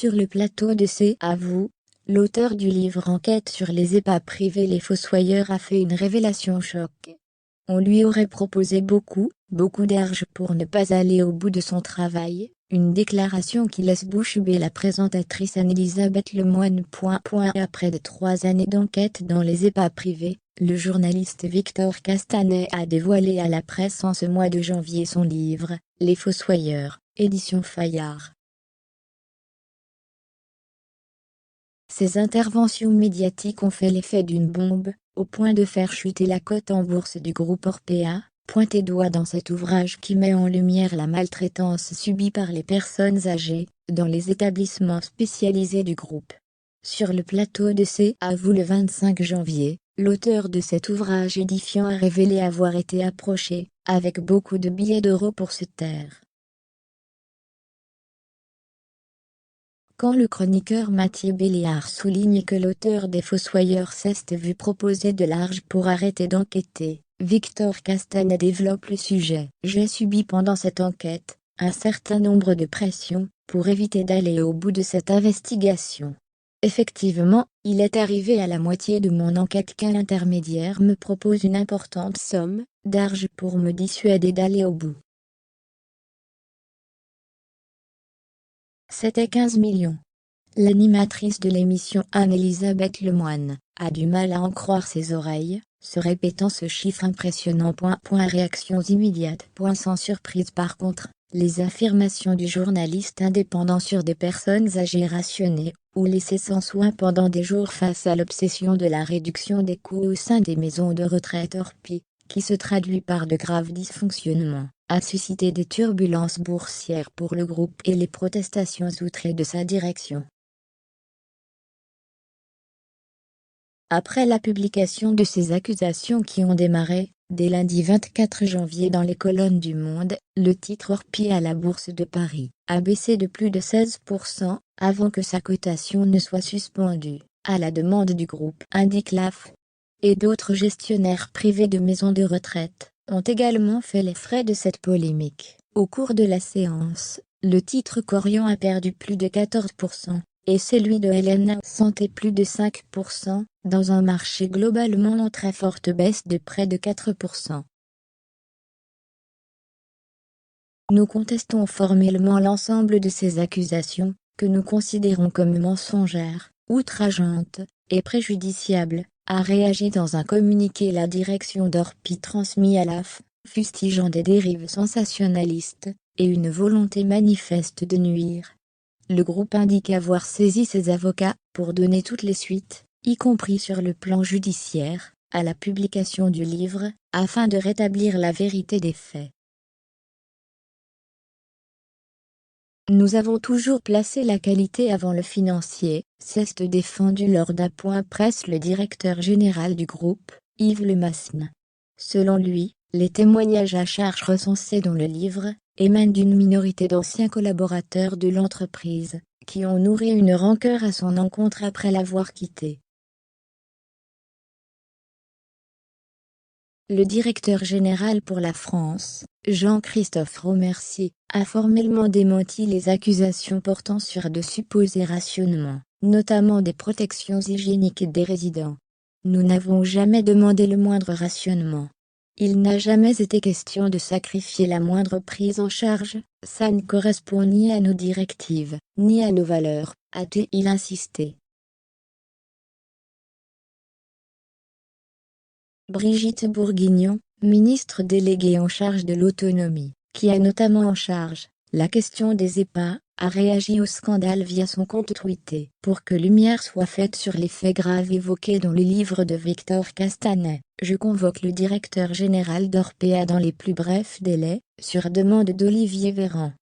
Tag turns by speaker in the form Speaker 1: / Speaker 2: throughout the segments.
Speaker 1: Sur le plateau de C'est à vous, l'auteur du livre Enquête sur les EHPAD privés Les Fossoyeurs a fait une révélation choc. On lui aurait proposé beaucoup d'argent pour ne pas aller au bout de son travail, une déclaration qui laisse bouche bée la présentatrice Anne-Elisabeth Lemoine. Après de 3 années d'enquête dans les EHPAD privés, le journaliste Victor Castanet a dévoilé à la presse en ce mois de janvier son livre, Les Fossoyeurs, édition Fayard. Ces interventions médiatiques ont fait l'effet d'une bombe, au point de faire chuter la cote en bourse du groupe Orpea, pointé du doigt dans cet ouvrage qui met en lumière la maltraitance subie par les personnes âgées, dans les établissements spécialisés du groupe. Sur le plateau de C'est à vous le 25 janvier, l'auteur de cet ouvrage édifiant a révélé avoir été approché, avec beaucoup de billets d'euros pour se taire. Quand le chroniqueur Mathieu Béliard souligne que l'auteur des Fossoyeurs s'est vu proposer de l'argent pour arrêter d'enquêter, Victor Castanet développe le sujet. J'ai subi pendant cette enquête un certain nombre de pressions pour éviter d'aller au bout de cette investigation. Effectivement, il est arrivé à la moitié de mon enquête qu'un intermédiaire me propose une importante somme d'argent pour me dissuader d'aller au bout. C'était 15 millions. L'animatrice de l'émission Anne-Elisabeth Lemoine a du mal à en croire ses oreilles, se répétant ce chiffre impressionnant. Réactions immédiates. Sans surprise par contre, les affirmations du journaliste indépendant sur des personnes âgées rationnées ou laissées sans soins pendant des jours face à l'obsession de la réduction des coûts au sein des maisons de retraite Orpi, qui se traduit par de graves dysfonctionnements, a suscité des turbulences boursières pour le groupe et les protestations outrées de sa direction. Après la publication de ces accusations qui ont démarré, dès lundi 24 janvier dans les colonnes du Monde, le titre Orpi à la Bourse de Paris a baissé de plus de 16% avant que sa cotation ne soit suspendue, à la demande du groupe, indique l'AF. Et d'autres gestionnaires privés de maisons de retraite ont également fait les frais de cette polémique. Au cours de la séance, le titre Korian a perdu plus de 14%, et celui de LNA Santé plus de 5%, dans un marché globalement en très forte baisse de près de 4%. Nous contestons formellement l'ensemble de ces accusations, que nous considérons comme mensongères, outrageantes et préjudiciables, a réagi dans un communiqué la direction d'Orpi transmis à l'AF, fustigeant des dérives sensationnalistes et une volonté manifeste de nuire. Le groupe indique avoir saisi ses avocats pour donner toutes les suites, y compris sur le plan judiciaire, à la publication du livre, afin de rétablir la vérité des faits. Nous avons toujours placé la qualité avant le financier, s'est défendu lors d'un point presse le directeur général du groupe, Yves Lemasne. Selon lui, les témoignages à charge recensés dans le livre émanent d'une minorité d'anciens collaborateurs de l'entreprise, qui ont nourri une rancœur à son encontre après l'avoir quitté. Le directeur général pour la France, Jean-Christophe Romercier, a formellement démenti les accusations portant sur de supposés rationnements, notamment des protections hygiéniques des résidents. Nous n'avons jamais demandé le moindre rationnement. Il n'a jamais été question de sacrifier la moindre prise en charge, ça ne correspond ni à nos directives, ni à nos valeurs, a-t-il insisté. Brigitte Bourguignon, ministre déléguée en charge de l'autonomie, qui a notamment en charge la question des EHPAD, a réagi au scandale via son compte Twitter. Pour que lumière soit faite sur les faits graves évoqués dans le livre de Victor Castanet, je convoque le directeur général d'Orpea dans les plus brefs délais, sur demande d'Olivier Véran.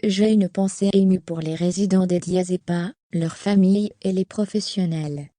Speaker 1: J'ai une pensée émue pour les résidents des EHPAD, leurs familles et les professionnels.